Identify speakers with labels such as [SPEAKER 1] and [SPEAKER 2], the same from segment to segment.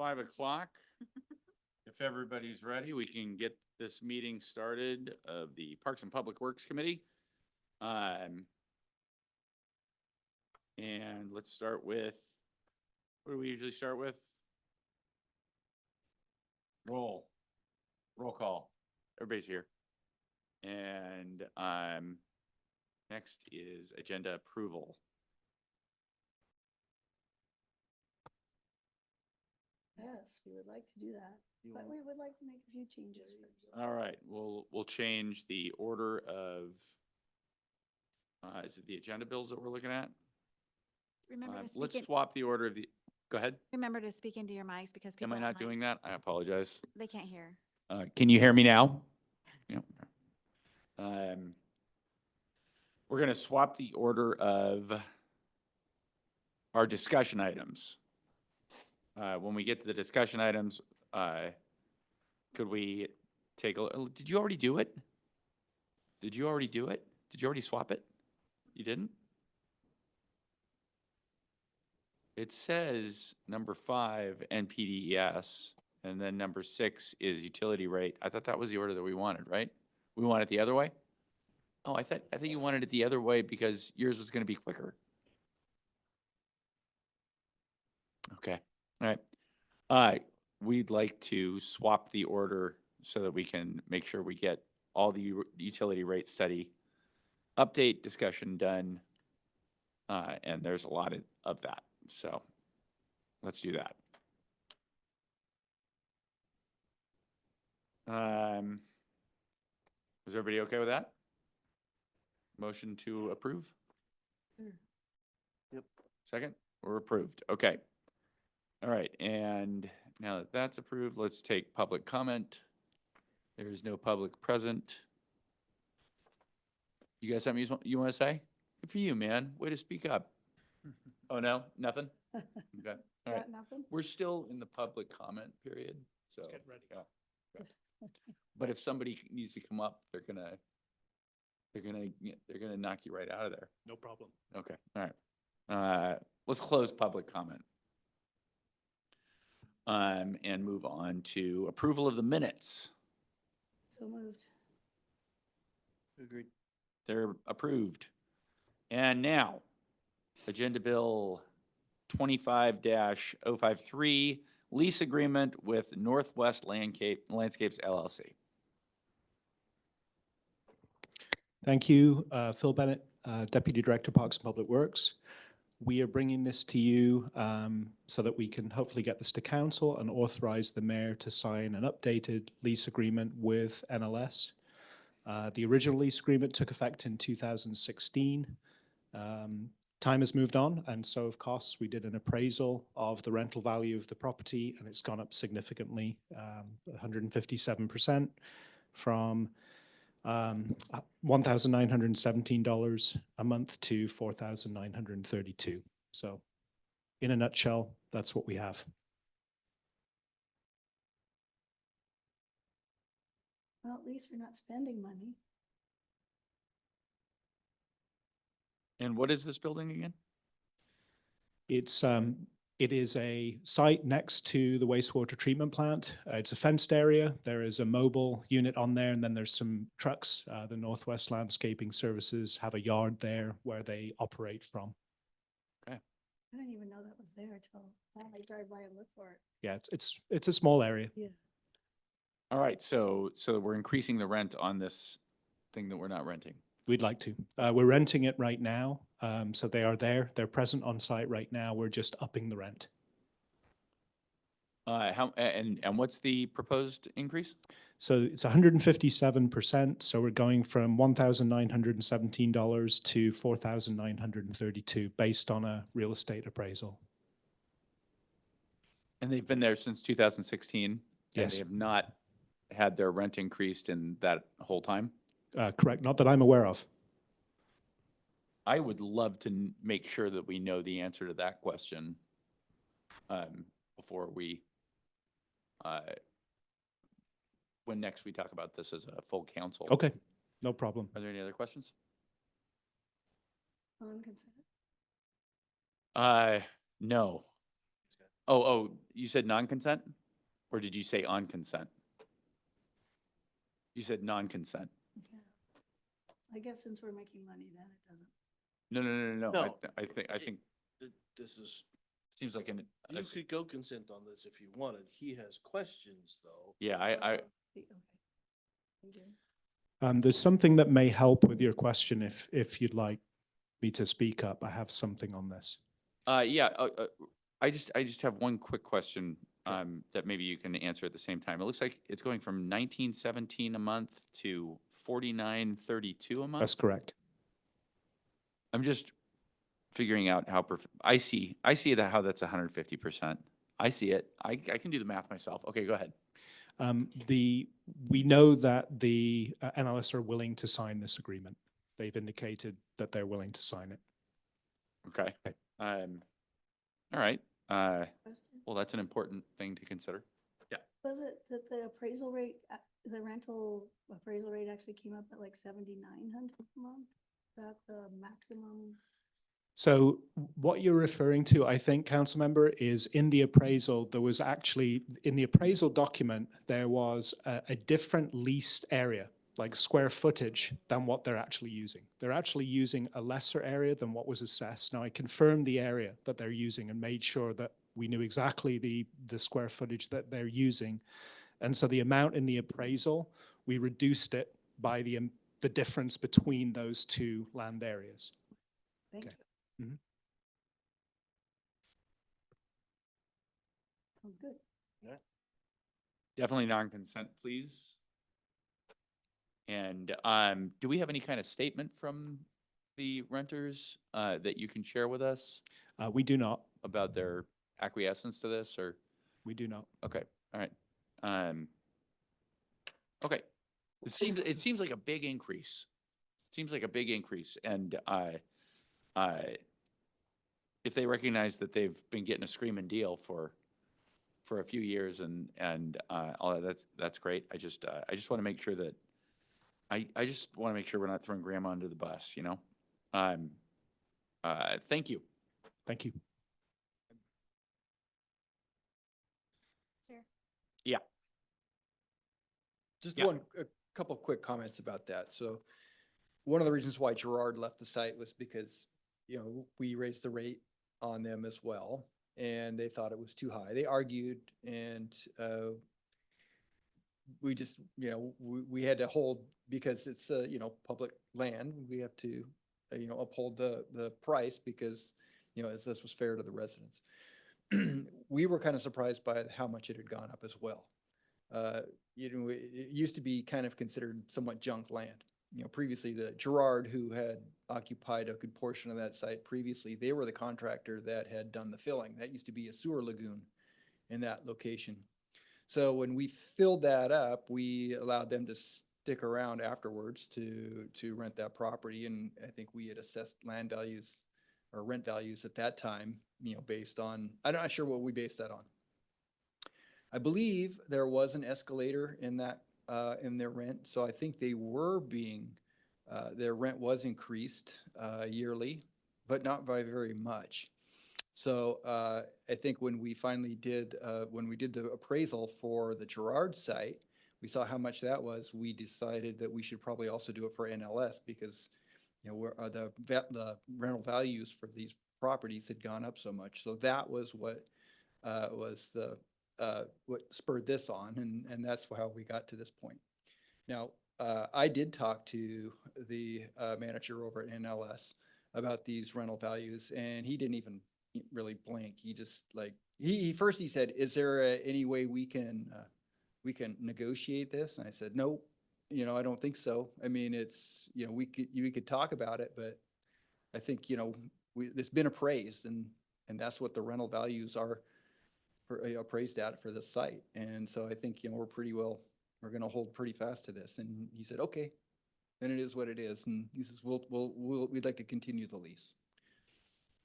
[SPEAKER 1] 5 o'clock. If everybody's ready, we can get this meeting started of the Parks and Public Works Committee. And let's start with, what do we usually start with? Roll call. Everybody's here. And next is agenda approval.
[SPEAKER 2] Yes, we would like to do that, but we would like to make a few changes first.
[SPEAKER 1] All right, we'll change the order of, is it the agenda bills that we're looking at?
[SPEAKER 3] Remember to
[SPEAKER 1] Let's
[SPEAKER 3] speak in,
[SPEAKER 1] swap the order of the, go ahead.
[SPEAKER 3] remember to speak into your mics because
[SPEAKER 1] Am
[SPEAKER 3] people
[SPEAKER 1] I not
[SPEAKER 3] online,
[SPEAKER 1] doing that? I apologize.
[SPEAKER 3] they can't hear.
[SPEAKER 1] Can you hear me now? Yep. We're going to swap the order of our discussion items. When we get to the discussion items, could we take a, did you already do it? Did you already do it? Did you already swap it? You didn't? It says number 5, NPDES, and then number 6 is utility rate. I thought that was the order that we wanted, right? We want it the other way? Oh, I thought you wanted it the other way because yours was going to be quicker. Okay, all right. We'd like to swap the order so that we can make sure we get all the utility rate study update discussion done. And there's a lot of that. So let's do that. Was everybody okay with that? Motion to approve?
[SPEAKER 4] Yep.
[SPEAKER 1] Second? We're approved. Okay. All right. And now that that's approved, let's take public comment. There is no public present. You guys have something you want to say? Good for you, man. Way to speak up. Oh, no? Nothing? Okay. All right.
[SPEAKER 2] Got nothing?
[SPEAKER 1] We're still in the public comment period, so.
[SPEAKER 4] Let's get ready.
[SPEAKER 1] Yeah. But if somebody needs to come up, they're gonna knock you right out of there.
[SPEAKER 4] No problem.
[SPEAKER 1] Okay, all right. Let's close public comment. And move on to approval of the minutes.
[SPEAKER 2] So moved.
[SPEAKER 4] Agreed.
[SPEAKER 1] They're approved. And now, Agenda Bill 25-053, lease agreement with Northwest Landscapes LLC.
[SPEAKER 5] Thank you, Phil Bennett, Deputy Director, Parks and Public Works. We are bringing this to you so that we can hopefully get this to council and authorize the mayor to sign an updated lease agreement with NLS. The original lease agreement took effect in 2016. Time has moved on, and so have costs. We did an appraisal of the rental value of the property, and it's gone up significantly, 157% from $1,917 a month to $4,932. So in a nutshell, that's what we have.
[SPEAKER 2] Well, at least we're not spending money.
[SPEAKER 1] And what is this building again?
[SPEAKER 5] It is a site next to the wastewater treatment plant. It's a fenced area. There is a mobile unit on there, and then there's some trucks. The Northwest Landscaping Services have a yard there where they operate from.
[SPEAKER 2] I didn't even know that was there till I drive by and look for it.
[SPEAKER 5] Yeah, it's a small area.
[SPEAKER 2] Yeah.
[SPEAKER 1] All right, so we're increasing the rent on this thing that we're not renting.
[SPEAKER 5] We'd like to. We're renting it right now, so they are there. They're present on site right now. We're just upping the rent.
[SPEAKER 1] And what's the proposed increase?
[SPEAKER 5] So it's 157%. So we're going from $1,917 to $4,932 based on a real estate appraisal.
[SPEAKER 1] And they've been there since 2016? And
[SPEAKER 5] Yes.
[SPEAKER 1] they have not had their rent increased in that whole time?
[SPEAKER 5] Correct. Not that I'm aware of.
[SPEAKER 1] I would love to make sure that we know the answer to that question before we, when next we talk about this as a full council.
[SPEAKER 5] Okay, no problem.
[SPEAKER 1] Are there any other questions?
[SPEAKER 2] On consent.
[SPEAKER 1] No. Oh, you said non-consent? Or did you say on consent? You said non-consent.
[SPEAKER 2] Yeah. I guess since we're making money, then it doesn't.
[SPEAKER 1] No.
[SPEAKER 4] No.
[SPEAKER 1] I think,
[SPEAKER 4] This is,
[SPEAKER 1] seems like
[SPEAKER 4] you could go consent on this if you wanted. He has questions, though.
[SPEAKER 1] yeah,
[SPEAKER 2] Okay. Thank you.
[SPEAKER 5] There's something that may help with your question if you'd like me to speak up. I have something on this.
[SPEAKER 1] yeah, I just have one quick question, that maybe you can answer at the same time. It looks like it's going from 1917 a month to 49.32 a month.
[SPEAKER 5] That's correct.
[SPEAKER 1] I'm just figuring out how I see that how that's 150%. I see it. I can do the math myself. Okay, go ahead.
[SPEAKER 5] We know that the NLS are willing to sign this agreement. They've indicated that they're willing to sign it.
[SPEAKER 1] Okay.
[SPEAKER 5] Okay.
[SPEAKER 1] All right.
[SPEAKER 2] Question?
[SPEAKER 1] Well, that's an important thing to consider.
[SPEAKER 2] Was it that the appraisal rate, the rental appraisal rate actually came up at like 7,900 a month? Is that the maximum?
[SPEAKER 5] So what you're referring to, I think, council member, is in the appraisal, there was actually, in the appraisal document, there was a different leased area, like square footage, than what they're actually using. They're actually using a lesser area than what was assessed. Now, I confirmed the area that they're using and made sure that we knew exactly the square footage that they're using. And so the amount in the appraisal, we reduced it by the difference between those two land areas.
[SPEAKER 2] Thank
[SPEAKER 5] Okay.
[SPEAKER 2] you.
[SPEAKER 5] Mhm.
[SPEAKER 2] Sounds good.
[SPEAKER 1] Definitely non-consent, please. And do we have any kind of statement from the renters that you can share with us
[SPEAKER 5] We do not.
[SPEAKER 1] about their acquiescence to this, or?
[SPEAKER 5] We do not.
[SPEAKER 1] Okay, all right. Okay. It seems like a big increase. Seems like a big increase, and if they recognize that they've been getting a screaming deal for a few years and all that, that's great. I just want to make sure that I just want to make sure we're not throwing grandma under the bus, you know? Thank you.
[SPEAKER 5] Thank you.
[SPEAKER 1] Yeah.
[SPEAKER 6] Just
[SPEAKER 1] Yeah.
[SPEAKER 6] a couple quick comments about that. So one of the reasons why Gerard left the site was because, we raised the rate on them as well, and they thought it was too high. They argued, and we just, we had to hold, because it's, public land, we have to, uphold the price because, as this was fair to the residents. We were kind of surprised by how much it had gone up as well. It used to be kind of considered somewhat junk land. Previously the Gerard, who had occupied a good portion of that site previously, they were the contractor that had done the filling. That used to be a sewer lagoon in that location. So when we filled that up, we allowed them to stick around afterwards to rent that property. And I think we had assessed land values or rent values at that time, based on, I'm not sure what we based that on. I believe there was an escalator in that, in their rent. So I think they were being, their rent was increased yearly, but not by very much. So I think when we finally did, when we did the appraisal for the Gerard site, we saw how much that was. We decided that we should probably also do it for NLS because, the rental values for these properties had gone up so much. So that was what was the what spurred this on, and that's how we got to this point. Now, I did talk to the manager over at NLS about these rental values, and he didn't even really blink. He just first he said, "Is there any way we can negotiate this?" And I said, "Nope, I don't think so. I mean, it's we could talk about it, but I think it's been appraised, and that's what the rental values are appraised at for this site. And so I think we're going to hold pretty fast to this." And he said, "Okay, then it is what it is." And he says, we'd like to continue the lease."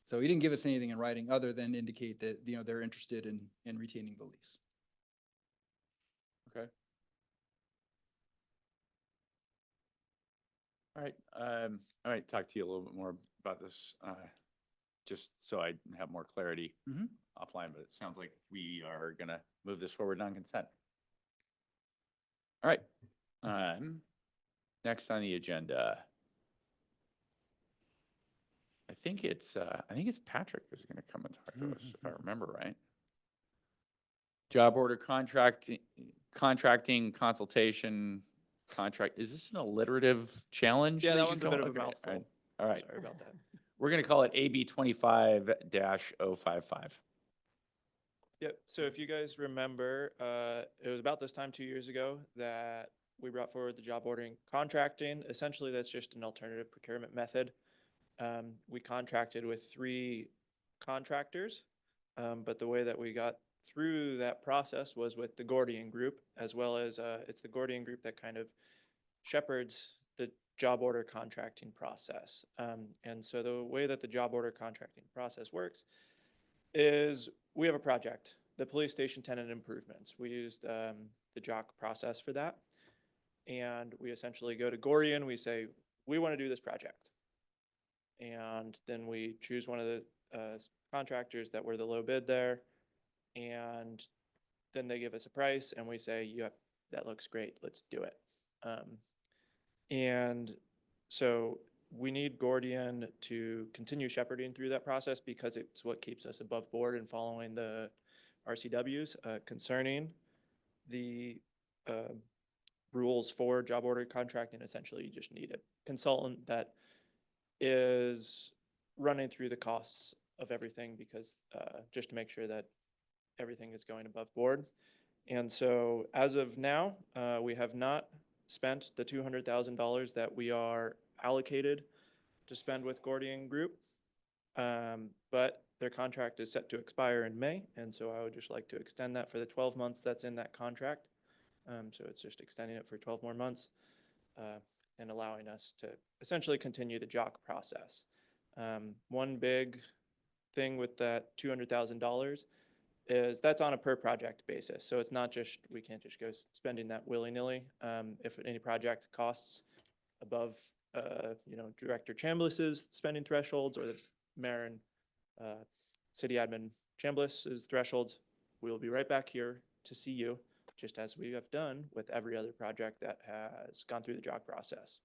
[SPEAKER 6] So he didn't give us anything in writing other than indicate that, they're interested in retaining the lease.
[SPEAKER 1] Okay. All right. All right. Talk to you a little bit more about this, just so I have more clarity.
[SPEAKER 6] Mhm.
[SPEAKER 1] offline, but it sounds like we are gonna move this forward non-consent. All right. Next on the agenda. I think it's Patrick who's gonna come and talk to us, if I remember right. Job order contracting, consultation, contract. Is this an alliterative challenge?
[SPEAKER 7] Yeah, that
[SPEAKER 1] you
[SPEAKER 7] one's a
[SPEAKER 1] call
[SPEAKER 7] bit
[SPEAKER 1] it?
[SPEAKER 7] of a
[SPEAKER 1] Okay,
[SPEAKER 7] mouthful.
[SPEAKER 1] All right.
[SPEAKER 7] Sorry about that.
[SPEAKER 1] We're gonna call it AB 25-055.
[SPEAKER 7] Yep. So if you guys remember, it was about this time 2 years ago that we brought forward the job ordering contracting. Essentially, that's just an alternative procurement method. We contracted with 3 contractors, but the way that we got through that process was with the Gordian Group, as well as it's the Gordian Group that kind of shepherds the job order contracting process. And so the way that the job order contracting process works is we have a project, the police station tenant improvements. We used the JOC process for that. And we essentially go to Gordian, we say, we want to do this project. And then we choose one of the contractors that were the low bid there. And then they give us a price and we say, yep, that looks great, let's do it. And so we need Gordian to continue shepherding through that process because it's what keeps us above board and following the RCWs concerning the rules for job order contracting. Essentially, you just need a consultant that is running through the costs of everything because just to make sure that everything is going above board. And so as of now, we have not spent the $200,000 that we are allocated to spend with Gordian Group. But their contract is set to expire in May. And so I would just like to extend that for the 12 months that's in that contract. So it's just extending it for 12 more months and allowing us to essentially continue the JOC process. One big thing with that $200,000 is that's on a per project basis. So it's not just, we can't just go spending that willy-nilly. If any project costs above, Director Chambliss's spending thresholds or the mayor and city admin Chambliss's thresholds, we'll be right back here to see you, just as we have done with every other project that has gone through the JOC process.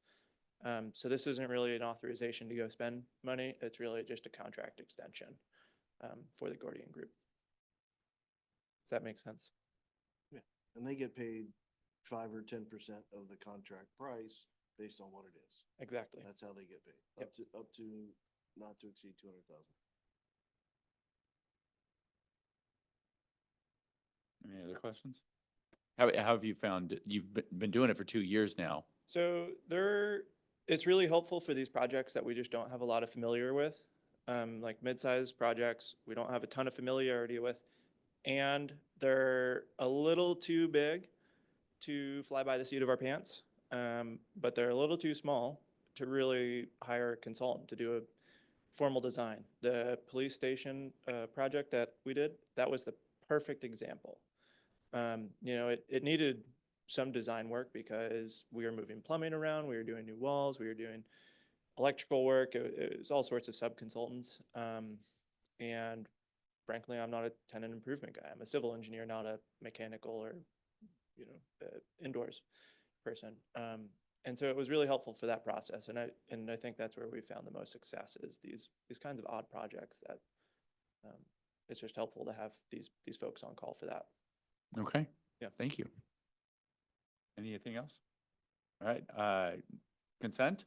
[SPEAKER 7] So this isn't really an authorization to go spend money. It's really just a contract extension for the Gordian Group. Does that make sense?
[SPEAKER 4] And they get paid 5 or 10% of the contract price based on what it is.
[SPEAKER 7] Exactly.
[SPEAKER 4] That's how they get paid.
[SPEAKER 7] Yep.
[SPEAKER 4] Up to not to exceed 200,000.
[SPEAKER 1] Any other questions? How have you found, you've been doing it for 2 years now?
[SPEAKER 7] So it's really helpful for these projects that we just don't have a lot of familiar with, like mid-sized projects. We don't have a ton of familiarity with, and they're a little too big to fly by the seat of our pants, but they're a little too small to really hire a consultant to do a formal design. The police station project that we did, that was the perfect example. It needed some design work because we were moving plumbing around, we were doing new walls, we were doing electrical work. It was all sorts of sub-consultants. And frankly, I'm not a tenant improvement guy. I'm a civil engineer, not a mechanical or, indoors person. And so it was really helpful for that process. And I think that's where we found the most success is these kinds of odd projects that it's just helpful to have these folks on call for that.
[SPEAKER 1] Okay.
[SPEAKER 7] Yeah.
[SPEAKER 1] Thank you. Anything else? All right. Consent?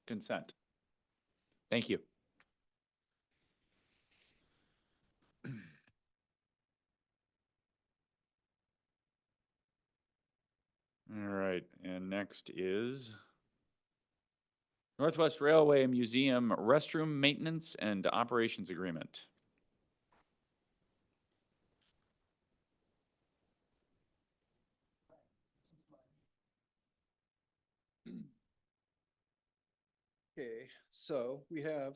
[SPEAKER 1] Consent. Thank you. All right, and next is Northwest Railway Museum Restroom Maintenance and Operations Agreement.
[SPEAKER 6] Okay, so we have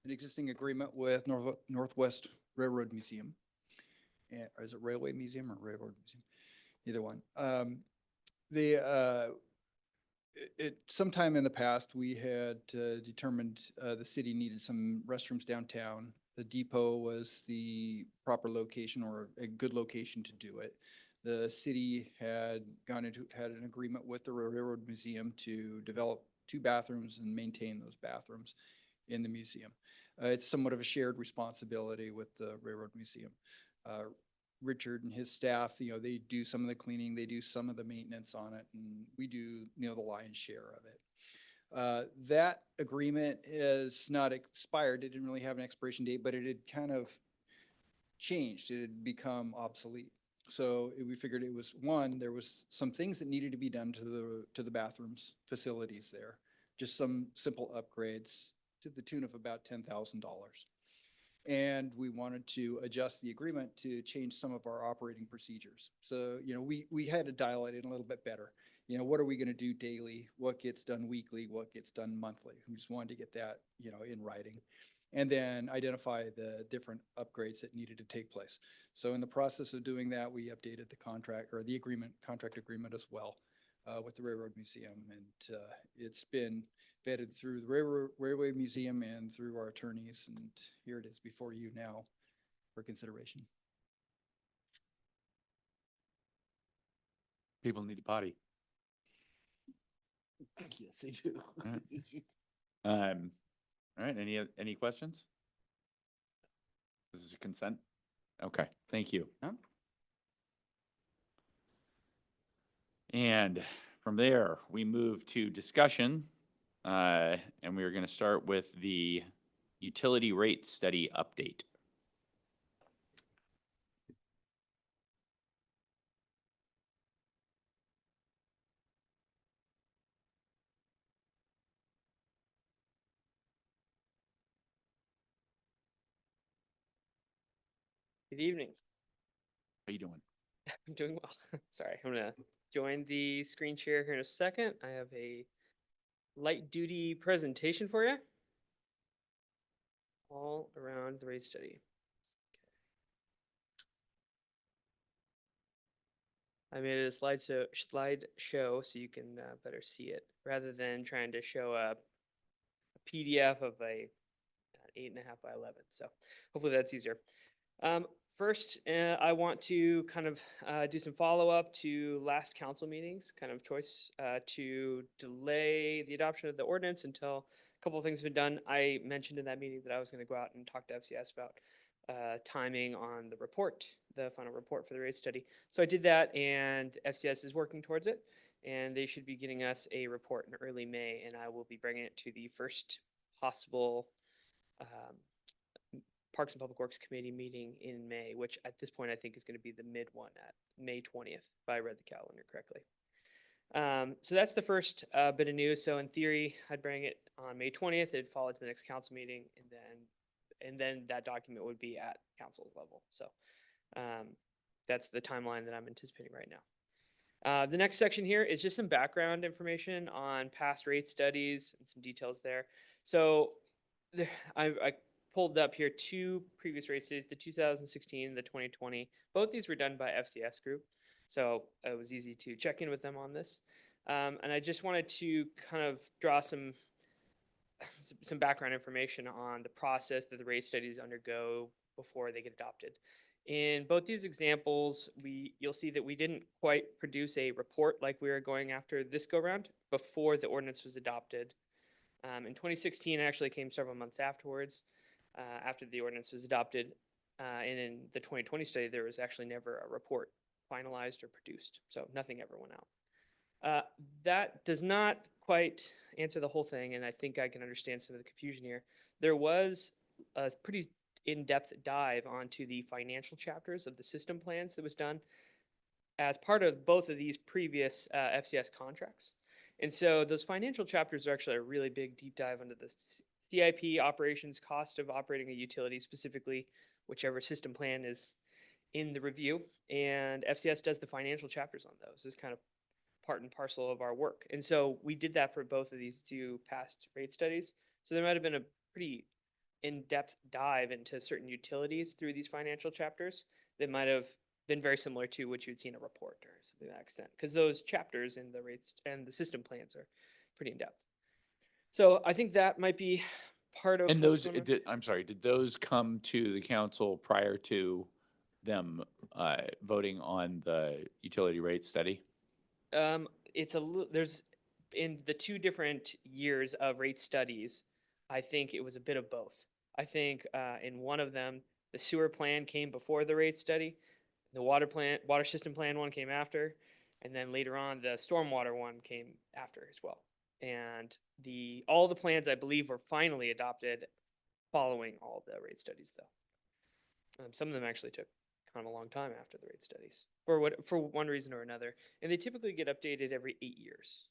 [SPEAKER 6] an existing agreement with Northwest Railroad Museum. Or is it Railway Museum or Railroad Museum? Either one. Sometime in the past, we had determined the city needed some restrooms downtown, The depot was the proper location or a good location to do it. The city had had an agreement with the Railroad Museum to develop 2 bathrooms and maintain those bathrooms in the museum. It's somewhat of a shared responsibility with the Railroad Museum. Richard and his staff, they do some of the cleaning, they do some of the maintenance on it, and we do, the lion's share of it. That agreement is not expired. It didn't really have an expiration date, but it had kind of changed. It had become obsolete. So we figured it was, one, there was some things that needed to be done to the bathrooms, facilities there. Just some simple upgrades to the tune of about $10,000. And we wanted to adjust the agreement to change some of our operating procedures. So, we had to dial it in a little bit better. What are we going to do daily? What gets done weekly? What gets done monthly? We just wanted to get that, in writing. And then identify the different upgrades that needed to take place. So in the process of doing that, we updated the contract or the contract agreement as well with the Railroad Museum. And it's been vetted through the Railway Museum and through our attorneys. And here it is before you now for consideration.
[SPEAKER 1] People need a potty.
[SPEAKER 4] Yes, they do.
[SPEAKER 1] All right, any questions? This is a consent? Okay, thank you.
[SPEAKER 6] Yeah.
[SPEAKER 1] And from there, we move to discussion. And we are going to start with the utility rate study update.
[SPEAKER 8] Good evening.
[SPEAKER 1] How you doing?
[SPEAKER 8] I'm doing well. Sorry, I'm gonna join the screen share here in a second. I have a light duty presentation for you. All around the rate study. I made it a slideshow so you can better see it rather than trying to show a PDF of a 8.5 by 11. So hopefully that's easier. First, I want to kind of do some follow-up to last council meetings, kind of choice to delay the adoption of the ordinance until a couple of things have been done. I mentioned in that meeting that I was going to go out and talk to FCS about timing on the report, the final report for the rate study. So I did that, and FCS is working towards it, and they should be getting us a report in early May, and I will be bringing it to the first possible Parks and Public Works Committee meeting in May, which at this point I think is going to be the mid one at May 20th, if I read the calendar correctly. So that's the first bit of news. So in theory, I'd bring it on May 20th. It'd follow to the next council meeting, and then that document would be at council level. So that's the timeline that I'm anticipating right now. The next section here is just some background information on past rate studies and some details there. So I pulled up here 2 previous rate studies, the 2016 and the 2020. Both these were done by FCS Group, so it was easy to check in with them on this. And I just wanted to kind of draw some background information on the process that the rate studies undergo before they get adopted. In both these examples, you'll see that we didn't quite produce a report like we were going after this go round before the ordinance was adopted. In 2016, it actually came several months afterwards, after the ordinance was adopted. And in the 2020 study, there was actually never a report finalized or produced, so nothing ever went out. That does not quite answer the whole thing, and I think I can understand some of the confusion here. There was a pretty in-depth dive onto the financial chapters of the system plans that was done as part of both of these previous FCS contracts. And so those financial chapters are actually a really big deep dive into the CIP operations, cost of operating a utility, specifically whichever system plan is in the review. And FCS does the financial chapters on those. It's kind of part and parcel of our work. And so we did that for both of these 2 past rate studies. So there might have been a pretty in-depth dive into certain utilities through these financial chapters that might have been very similar to what you'd see in a report or something to that extent, because those chapters in the rates and the system plans are pretty in-depth. So I think that might be part of.
[SPEAKER 1] And
[SPEAKER 8] what's
[SPEAKER 1] those,
[SPEAKER 8] going on.
[SPEAKER 1] I'm sorry, did those come to the council prior to them voting on the utility rate study?
[SPEAKER 8] It's there's, in the two different years of rate studies, I think it was a bit of both. I think in one of them, the sewer plan came before the rate study, the water system plan one came after, and then later on, the stormwater one came after as well. And all the plans, I believe, were finally adopted following all the rate studies, though. Some of them actually took kind of a long time after the rate studies for one reason or another, and they typically get updated every 8 years.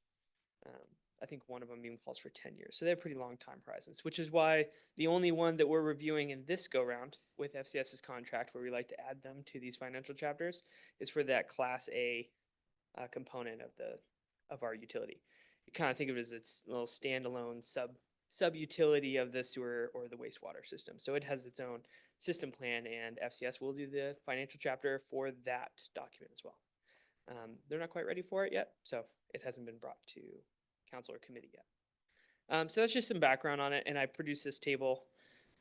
[SPEAKER 8] I think one of them even calls for 10 years, so they have pretty long time horizons, which is why the only one that we're reviewing in this go round with FCS's contract, where we like to add them to these financial chapters, is for that Class A component of our utility. You kind of think of it as its little standalone sub utility of the sewer or the wastewater system. So it has its own system plan, and FCS will do the financial chapter for that document as well. They're not quite ready for it yet, so it hasn't been brought to council or committee yet. So that's just some background on it, and I produced this table,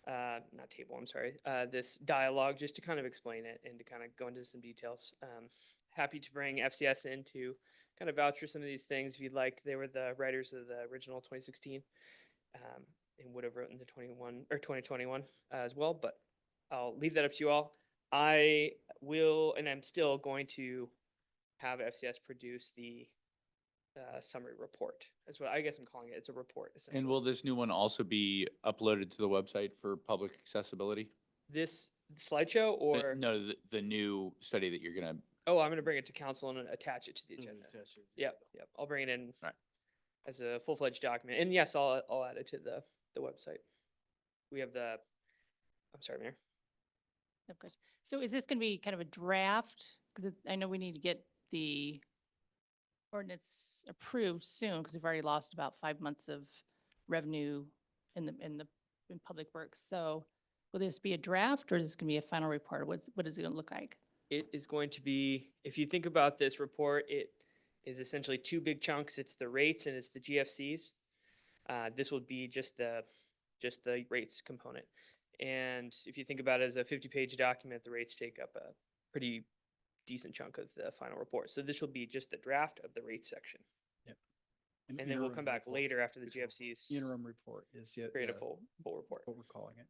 [SPEAKER 8] not table, I'm sorry, this dialogue just to kind of explain it and to kind of go into some details. Happy to bring FCS in to kind of vouch for some of these things if you'd like. They were the writers of the original 2016 and would have written the 2021 as well, but I'll leave that up to you all. I will, and I'm still going to have FCS produce the summary report. That's what I guess I'm calling it. It's a report.
[SPEAKER 1] And will this new one also be uploaded to the website for public accessibility?
[SPEAKER 8] This slideshow or?
[SPEAKER 1] No, the new study that you're gonna,
[SPEAKER 8] Oh, I'm going to bring it to council and attach it to the
[SPEAKER 4] Mm,
[SPEAKER 8] agenda.
[SPEAKER 4] attach it.
[SPEAKER 8] Yep. I'll bring it in
[SPEAKER 1] Right.
[SPEAKER 8] as a full-fledged document. And yes, I'll add it to the website. We have I'm sorry, Mayor.
[SPEAKER 9] Oh, good. So is this going to be kind of a draft? Because I know we need to get the ordinance approved soon because we've already lost about 5 months of revenue in public works. So will this be a draft or is this going to be a final report? What is it going to look like?
[SPEAKER 8] It is going to be, if you think about this report, it is essentially two big chunks. It's the rates and it's the GFCs. This will be just the rates component. And if you think about it as a 50-page document, the rates take up a pretty decent chunk of the final report. So this will be just the draft of the rates section.
[SPEAKER 6] An
[SPEAKER 8] And then we'll
[SPEAKER 6] interim
[SPEAKER 8] come back
[SPEAKER 6] report.
[SPEAKER 8] later after the
[SPEAKER 6] Before-
[SPEAKER 8] GFCs
[SPEAKER 6] Interim report is yet.
[SPEAKER 8] create a full report.
[SPEAKER 6] What we're calling it.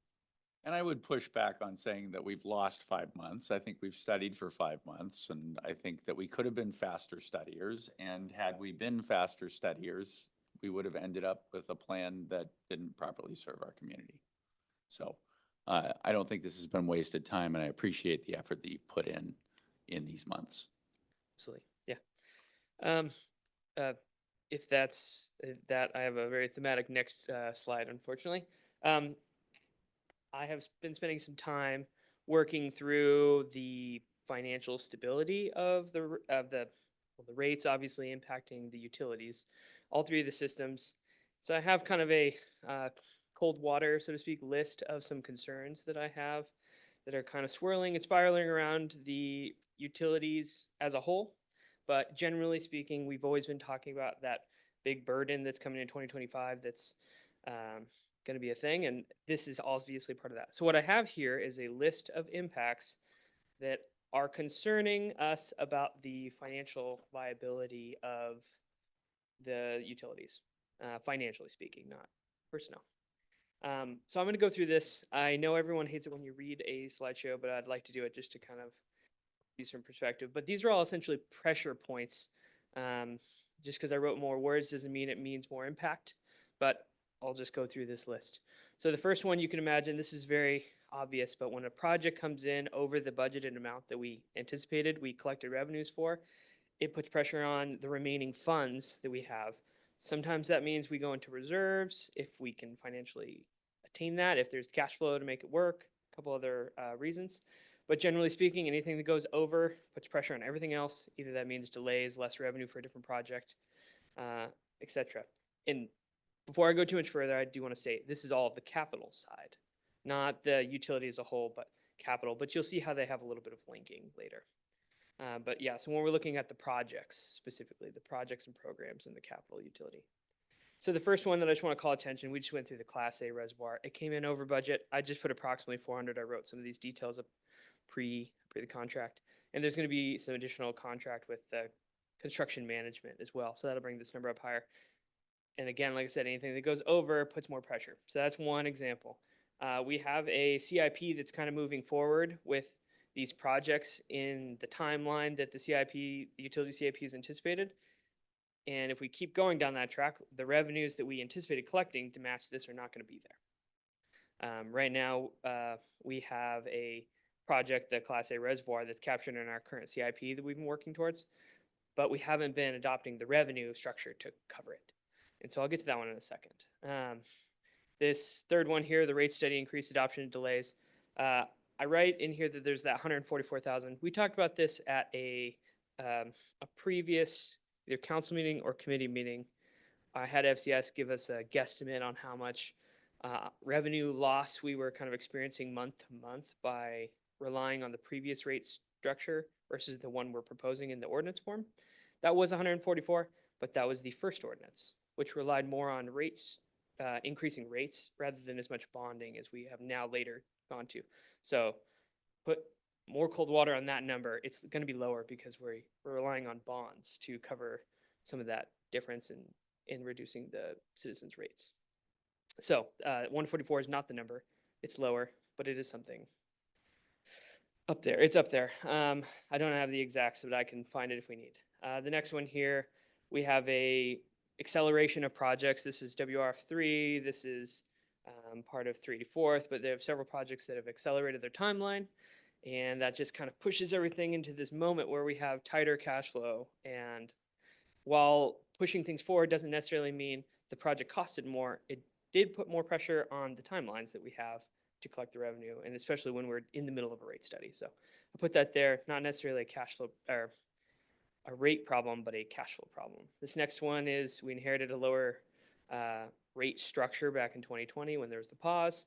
[SPEAKER 1] and I would push back on saying that we've lost 5 months. I think we've studied for 5 months, and I think that we could have been faster studiers. And had we been faster studiers, we would have ended up with a plan that didn't properly serve our community. So I don't think this has been wasted time, and I appreciate the effort that you've put in these months.
[SPEAKER 8] Absolutely. Yeah. If that's that, I have a very thematic next slide, unfortunately. I have been spending some time working through the financial stability of the rates, obviously impacting the utilities, all three of the systems. So I have kind of a cold water, so to speak, list of some concerns that I have that are kind of swirling and spiraling around the utilities as a whole. But generally speaking, we've always been talking about that big burden that's coming in 2025 that's going to be a thing. And this is obviously part of that. So what I have here is a list of impacts that are concerning us about the financial viability of the utilities, financially speaking, not personnel. So I'm going to go through this. I know everyone hates it when you read a slideshow, but I'd like to do it just to kind of use some perspective. But these are all essentially pressure points. Just because I wrote more words doesn't mean it means more impact, but I'll just go through this list. So the first one you can imagine, this is very obvious, but when a project comes in over the budgeted amount that we anticipated, we collected revenues for, it puts pressure on the remaining funds that we have. Sometimes that means we go into reserves if we can financially attain that, if there's cash flow to make it work, a couple other reasons. But generally speaking, anything that goes over puts pressure on everything else. Either that means delays, less revenue for a different project, etc. And before I go too much further, I do want to say this is all of the capital side, not the utility as a whole, but capital. But you'll see how they have a little bit of linking later. But yeah, so when we're looking at the projects, specifically the projects and programs in the capital utility. So the first one that I just want to call attention, we just went through the Class A reservoir. It came in over budget. I just put approximately 400. I wrote some of these details up pre the contract. And there's going to be some additional contract with the construction management as well. So that'll bring this number up higher. And again, like I said, anything that goes over puts more pressure. So that's one example. We have a CIP that's kind of moving forward with these projects in the timeline that the CIP, the utility CIP is anticipated. And if we keep going down that track, the revenues that we anticipated collecting to match this are not going to be there. Right now, we have a project, the Class A reservoir, that's captured in our current CIP that we've been working towards, but we haven't been adopting the revenue structure to cover it. And so I'll get to that one in a second. This third one here, the rate study increased adoption and delays. I write in here that there's that 144,000. We talked about this at a previous either council meeting or committee meeting. I had FCS give us a guesstimate on how much revenue loss we were kind of experiencing month to month by relying on the previous rate structure versus the one we're proposing in the ordinance form. That was 144, but that was the first ordinance, which relied more on rates, increasing rates rather than as much bonding as we have now later gone to. So put more cold water on that number, it's going to be lower because we're relying on bonds to cover some of that difference in reducing the citizens' rates. So 144 is not the number. It's lower, but it is something up there. It's up there. I don't have the exacts, but I can find it if we need. The next one here, we have a acceleration of projects. This is WRF3. This is part of 3 to 4th, but they have several projects that have accelerated their timeline. And that just kind of pushes everything into this moment where we have tighter cash flow. And while pushing things forward doesn't necessarily mean the project costed more, it did put more pressure on the timelines that we have to collect the revenue, and especially when we're in the middle of a rate study. So I put that there, not necessarily a cash flow or a rate problem, but a cash flow problem. This next one is we inherited a lower rate structure back in 2020 when there was the pause.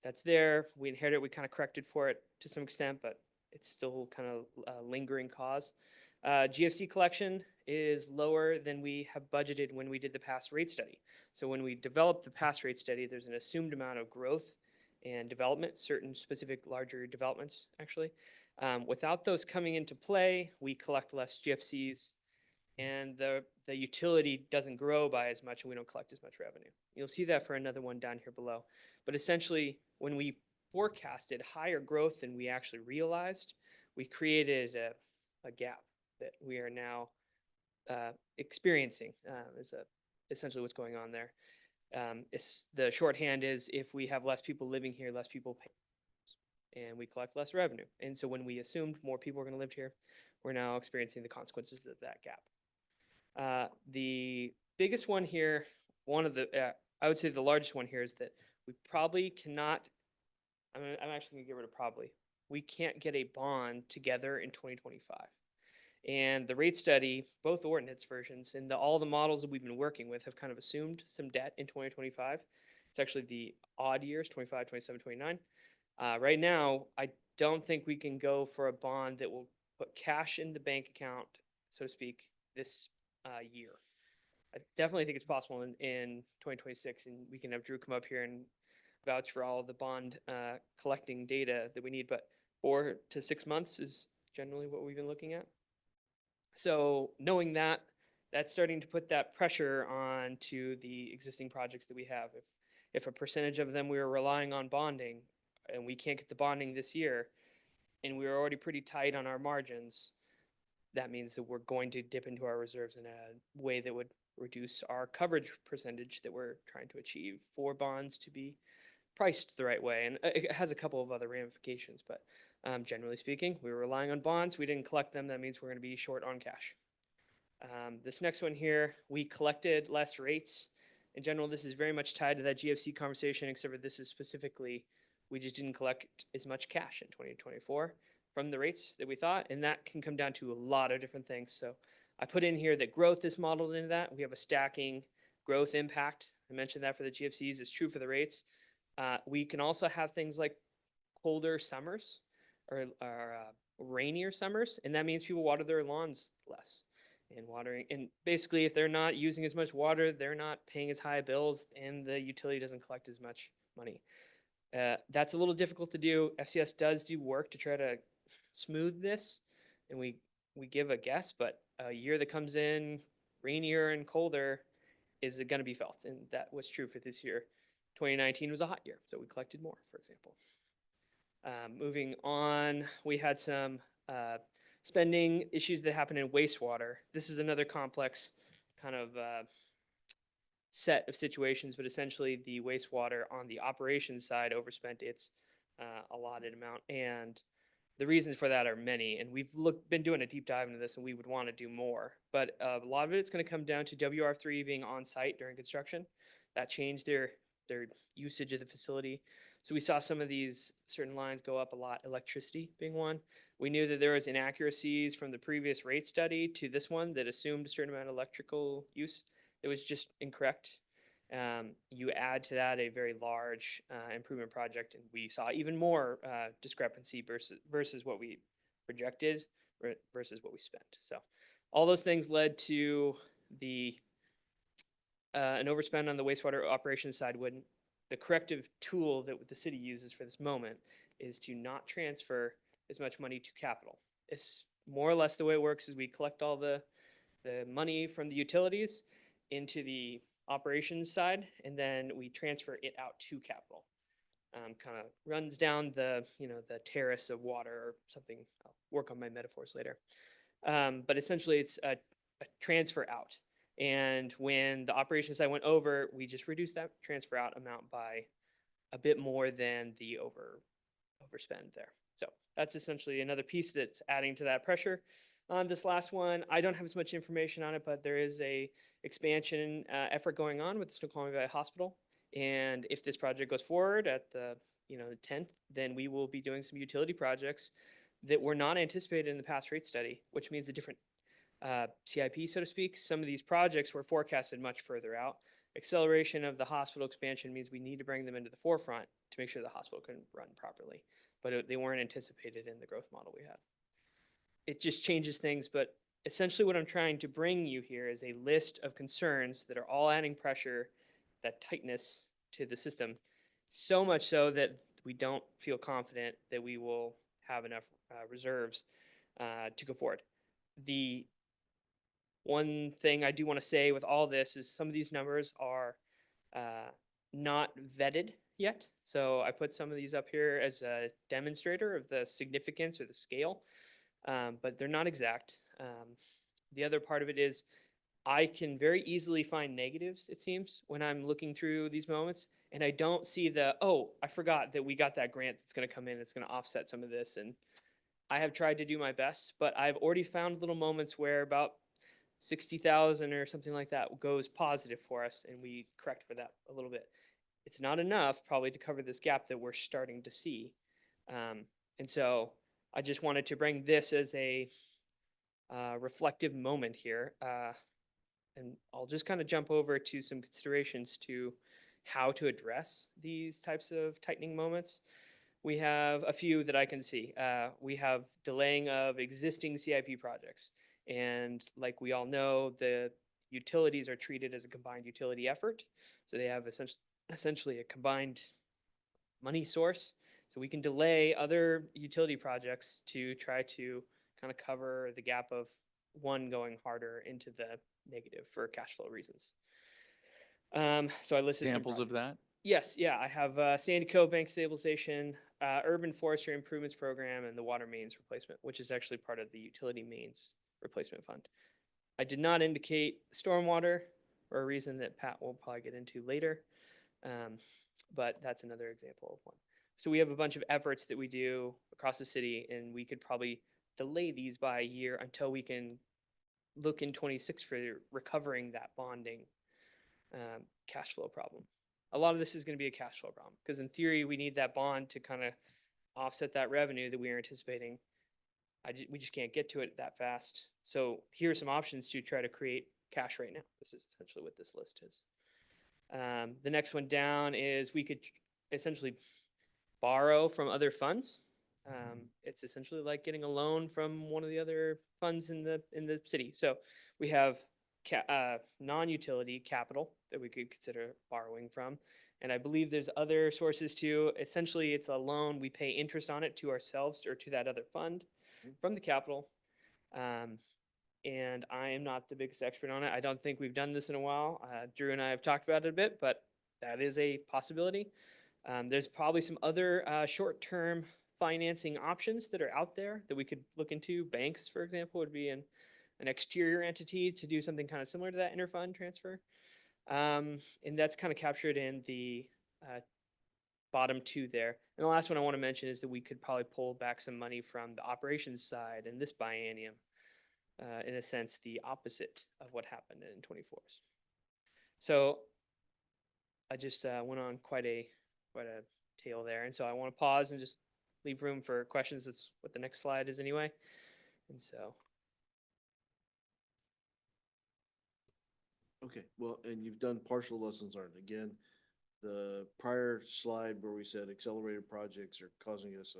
[SPEAKER 8] That's there. We inherited, we kind of corrected for it to some extent, but it's still kind of a lingering cause. GFC collection is lower than we have budgeted when we did the past rate study. So when we developed the past rate study, there's an assumed amount of growth and development, certain specific larger developments actually. Without those coming into play, we collect less GFCs and the utility doesn't grow by as much and we don't collect as much revenue. You'll see that for another one down here below. But essentially, when we forecasted higher growth than we actually realized, we created a gap that we are now experiencing is essentially what's going on there. The shorthand is if we have less people living here, less people pay, and we collect less revenue. And so when we assumed more people are going to live here, we're now experiencing the consequences of that gap. The biggest one here, one of the, I would say the largest one here is that we probably cannot, I'm actually going to get rid of probably, we can't get a bond together in 2025. And the rate study, both ordinance versions, and all the models that we've been working with have kind of assumed some debt in 2025. It's actually the odd years, 25, 27, 29. Right now, I don't think we can go for a bond that will put cash in the bank account, so to speak, this year. I definitely think it's possible in 2026, and we can have Drew come up here and vouch for all of the bond collecting data that we need, but 4 to 6 months is generally what we've been looking at. So knowing that, that's starting to put that pressure on to the existing projects that we have. If a percentage of them we were relying on bonding and we can't get the bonding this year and we're already pretty tight on our margins, that means that we're going to dip into our reserves in a way that would reduce our coverage percentage that we're trying to achieve for bonds to be priced the right way. And it has a couple of other ramifications, but generally speaking, we were relying on bonds. We didn't collect them. That means we're going to be short on cash. This next one here, we collected less rates. In general, this is very much tied to that GFC conversation, except for this is specifically, we just didn't collect as much cash in 2024 from the rates that we thought, and that can come down to a lot of different things. So I put in here that growth is modeled into that. We have a stacking growth impact. I mentioned that for the GFCs. It's true for the rates. We can also have things like colder summers or rainier summers, and that means people water their lawns less. and watering. And basically, if they're not using as much water, they're not paying as high bills, and the utility doesn't collect as much money. That's a little difficult to do. FCS does do work to try to smooth this, and we give a guess, but a year that comes in rainier and colder is going to be felt, and that was true for this year. 2019 was a hot year, so we collected more, for example. Moving on, we had some spending issues that happened in wastewater. This is another complex kind of set of situations, but essentially the wastewater on the operations side overspent its allotted amount. And the reasons for that are many, and we've been doing a deep dive into this, and we would want to do more. But a lot of it's going to come down to WR3 being on site during construction. That changed their usage of the facility. So we saw some of these certain lines go up a lot, electricity being one. We knew that there was inaccuracies from the previous rate study to this one that assumed a certain amount of electrical use. It was just incorrect. You add to that a very large improvement project, and we saw even more discrepancy versus what we projected versus what we spent. So all those things led to an overspend on the wastewater operations side. When the corrective tool that the city uses for this moment is to not transfer as much money to capital. It's more or less the way it works is we collect all the money from the utilities into the operations side, and then we transfer it out to capital. Kind of runs down the the terrace of water or something. I'll work on my metaphors later. But essentially, it's a transfer out. And when the operations side went over, we just reduced that transfer out amount by a bit more than the overspend there. So that's essentially another piece that's adding to that pressure. On this last one, I don't have as much information on it, but there is a expansion effort going on with the Snoqualmie Valley Hospital. And if this project goes forward at the the 10th, then we will be doing some utility projects that were not anticipated in the past rate study, which means a different CIP, so to speak. Some of these projects were forecasted much further out. Acceleration of the hospital expansion means we need to bring them into the forefront to make sure the hospital can run properly. But they weren't anticipated in the growth model we had. It just changes things, but essentially what I'm trying to bring you here is a list of concerns that are all adding pressure, that tightness to the system, so much so that we don't feel confident that we will have enough reserves to go forward. The one thing I do want to say with all this is some of these numbers are not vetted yet. So I put some of these up here as a demonstrator of the significance or the scale. But they're not exact. The other part of it is I can very easily find negatives, it seems, when I'm looking through these moments. And I don't see I forgot that we got that grant that's going to come in. It's going to offset some of this. And I have tried to do my best, but I've already found little moments where about 60,000 or something like that goes positive for us, and we correct for that a little bit. It's not enough probably to cover this gap that we're starting to see. And so I just wanted to bring this as a reflective moment here. And I'll just kind of jump over to some considerations to how to address these types of tightening moments. We have a few that I can see. We have delaying of existing CIP projects. And like we all know, the utilities are treated as a combined utility effort. So they have essentially a combined money source. So we can delay other utility projects to try to kind of cover the gap of one going harder into the negative for cash flow reasons. So I listed some
[SPEAKER 1] Examples of that?
[SPEAKER 8] Yes, yeah, I have Sandy Cove Bank Stabilization, Urban Forestry Improvements Program, and the Water Mains Replacement, which is actually part of the Utility Mains Replacement Fund. I did not indicate stormwater for a reason that Pat will probably get into later, but that's another example of one. So we have a bunch of efforts that we do across the city, and we could probably delay these by a year until we can look in 26 for recovering that bonding cash flow problem. A lot of this is going to be a cash flow problem because in theory, we need that bond to kind of offset that revenue that we are anticipating. We just can't get to it that fast. So here are some options to try to create cash right now. This is essentially what this list is. The next one down is we could essentially borrow from other funds. It's essentially like getting a loan from one of the other funds in the city. So we have non-utility capital that we could consider borrowing from. And I believe there's other sources too. Essentially, it's a loan. We pay interest on it to ourselves or to that other fund from the capital. And I am not the biggest expert on it. I don't think we've done this in a while. Drew and I have talked about it a bit, but that is a possibility. There's probably some other short-term financing options that are out there that we could look into. Banks, for example, would be an exterior entity to do something kind of similar to that interfund transfer. And that's kind of captured in the bottom two there. And the last one I want to mention is that we could probably pull back some money from the operations side in this biennium, in a sense, the opposite of what happened in 24s. So I just went on quite a tale there. And so I want to pause and just leave room for questions. That's what the next slide is anyway. And so,
[SPEAKER 4] Okay, well, and you've done partial lessons learned. Again, the prior slide where we said accelerated projects are causing us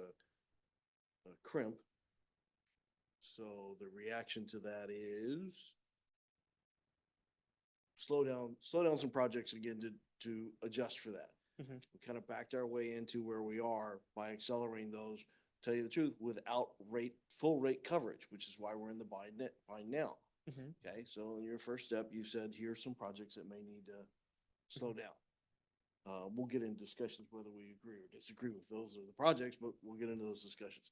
[SPEAKER 4] a crimp. So the reaction to that is slow down some projects again to adjust for that.
[SPEAKER 8] Mhm.
[SPEAKER 4] We kind of backed our way into where we are by accelerating those, tell you the truth, without full rate coverage, which is why we're in the bind now.
[SPEAKER 8] Mhm.
[SPEAKER 4] Okay, so in your first step, you said here's some projects that may need to slow down. We'll get into discussions whether we agree or disagree with those are the projects, but we'll get into those discussions.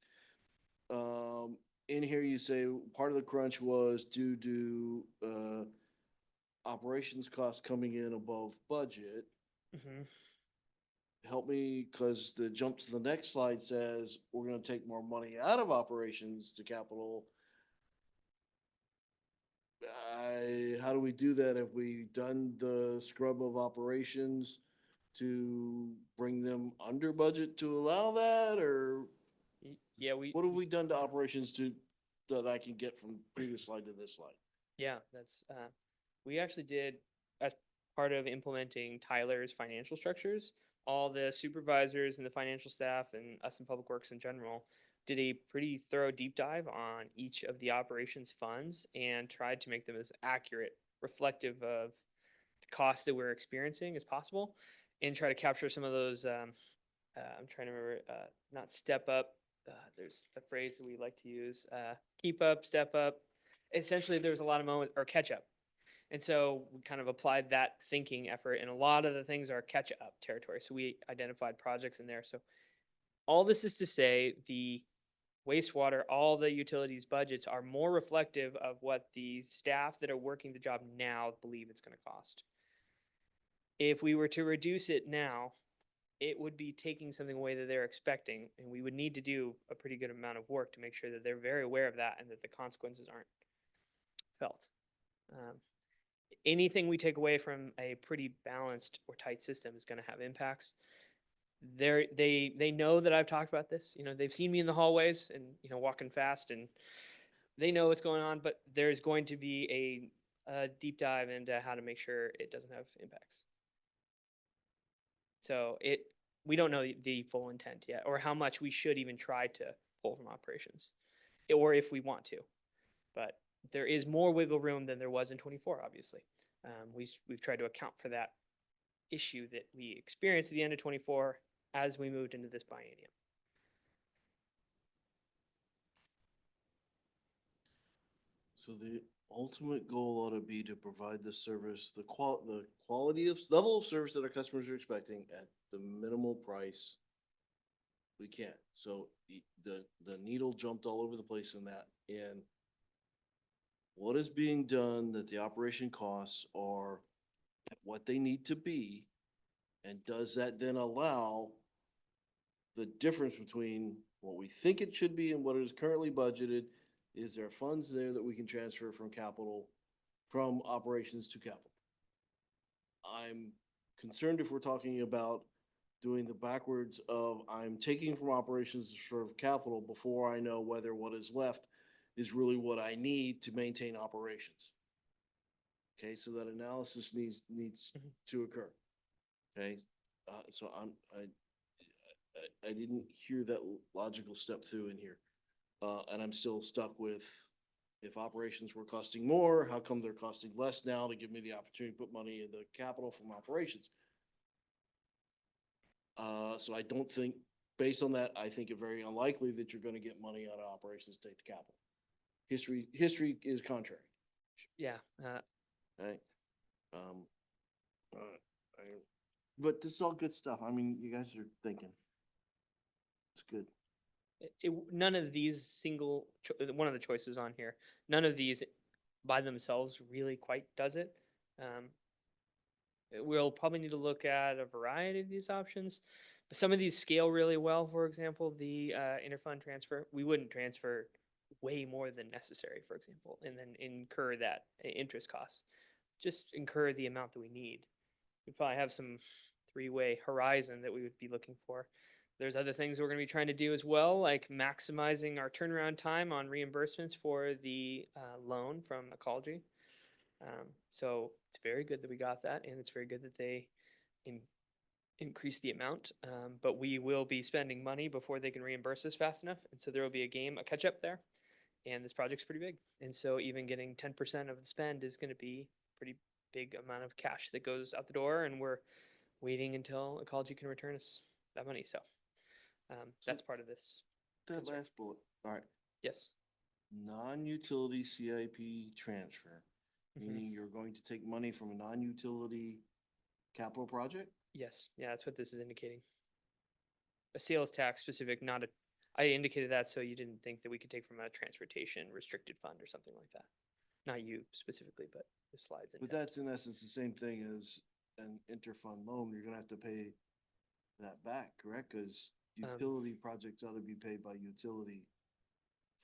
[SPEAKER 4] In here, you say part of the crunch was due to operations costs coming in above budget.
[SPEAKER 8] Mhm.
[SPEAKER 4] Help me, because the jump to the next slide says we're gonna take more money out of operations to capital. How do we do that? Have we done the scrub of operations to bring them under budget to allow that, or
[SPEAKER 8] Yeah, we
[SPEAKER 4] what have we done to operations that I can get from previous slide to this slide?
[SPEAKER 8] Yeah, that's we actually did as part of implementing Tyler's financial structures, all the supervisors and the financial staff and us in public works in general did a pretty thorough deep dive on each of the operations funds and tried to make them as accurate, reflective of the costs that we're experiencing as possible, and try to capture some of those I'm trying to remember, not step up. There's a phrase that we like to use, keep up, step up. Essentially, there's a lot of moments, or catch up. And so we kind of applied that thinking effort, and a lot of the things are catch up territory. So we identified projects in there. So all this is to say the wastewater, all the utilities budgets are more reflective of what the staff that are working the job now believe it's going to cost. If we were to reduce it now, it would be taking something away that they're expecting, and we would need to do a pretty good amount of work to make sure that they're very aware of that and that the consequences aren't felt. Anything we take away from a pretty balanced or tight system is going to have impacts. They know that I've talked about this. They've seen me in the hallways and walking fast, and they know what's going on. But there's going to be a deep dive into how to make sure it doesn't have impacts. So we don't know the full intent yet, or how much we should even try to pull from operations, or if we want to. But there is more wiggle room than there was in 24, obviously. We've tried to account for that issue that we experienced at the end of 24 as we moved into this biennium.
[SPEAKER 4] So the ultimate goal ought to be to provide the service, the quality of level of service that our customers are expecting at the minimal price we can. So the needle jumped all over the place in that. And what is being done that the operation costs are at what they need to be? And does that then allow the difference between what we think it should be and what is currently budgeted? Is there funds there that we can transfer from operations to capital? I'm concerned if we're talking about doing the backwards of I'm taking from operations to serve capital before I know whether what is left is really what I need to maintain operations. Okay, so that analysis needs to occur. Okay, so I didn't hear that logical step through in here. And I'm still stuck with, if operations were costing more, how come they're costing less now to give me the opportunity to put money in the capital from operations? So I don't think, based on that, I think it very unlikely that you're gonna get money out of operations to take the capital. History is contrary,
[SPEAKER 8] Yeah,
[SPEAKER 4] right? But this is all good stuff. I mean, you guys are thinking. It's good.
[SPEAKER 8] none of these one of the choices on here, none of these by themselves really quite does it. We'll probably need to look at a variety of these options. But some of these scale really well. For example, the interfund transfer, we wouldn't transfer way more than necessary, for example, and then incur that interest costs. Just incur the amount that we need. We'd probably have some three-way horizon that we would be looking for. There's other things we're going to be trying to do as well, like maximizing our turnaround time on reimbursements for the loan from Ecology. So it's very good that we got that, and it's very good that they increase the amount. But we will be spending money before they can reimburse us fast enough, and so there will be a catch up there. And this project's pretty big, and so even getting 10% of the spend is going to be pretty big amount of cash that goes out the door, and we're waiting until Ecology can return us that money. So that's part of this.
[SPEAKER 4] That last bullet, all right,
[SPEAKER 8] Yes.
[SPEAKER 4] non-utility CIP transfer,
[SPEAKER 8] Mhm.
[SPEAKER 4] meaning you're going to take money from a non-utility capital project?
[SPEAKER 8] Yes. Yeah, that's what this is indicating. A sales tax specific, not a. I indicated that so you didn't think that we could take from a transportation restricted fund or something like that. Not you specifically, but the slides.
[SPEAKER 4] But that's in essence the same thing as an interfund loan. You're gonna have to pay that back, correct? Because utility projects ought to be paid by utility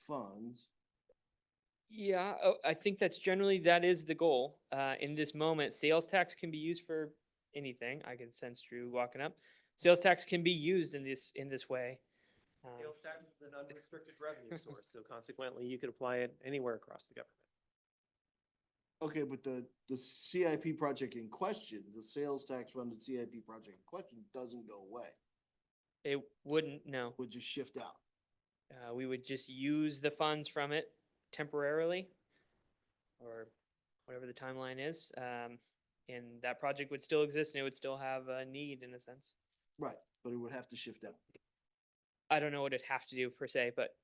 [SPEAKER 4] funds.
[SPEAKER 8] Yeah, I think that is the goal. In this moment, sales tax can be used for anything. I can sense Drew walking up. Sales tax can be used in this way.
[SPEAKER 10] Sales tax is an unrestricted revenue source, so consequently, you could apply it anywhere across the government.
[SPEAKER 4] Okay, but the CIP project in question, the sales tax funded CIP project in question doesn't go away.
[SPEAKER 8] It wouldn't, no.
[SPEAKER 4] Would just shift out.
[SPEAKER 8] We would just use the funds from it temporarily, or whatever the timeline is. And that project would still exist and it would still have a need in a sense.
[SPEAKER 4] Right, but it would have to shift out.
[SPEAKER 8] I don't know what it'd have to do per se, but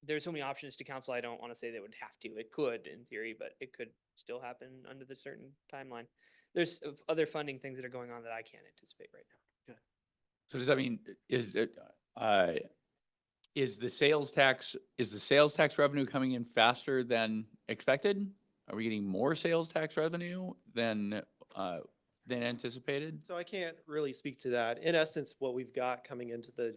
[SPEAKER 8] there's so many options to council. I don't want to say they would have to. It could in theory, but it could still happen under the certain timeline. There's other funding things that are going on that I can't anticipate right now.
[SPEAKER 1] So does that mean, is the sales tax revenue coming in faster than expected? Are we getting more sales tax revenue than anticipated?
[SPEAKER 10] So I can't really speak to that. In essence, what we've got coming into the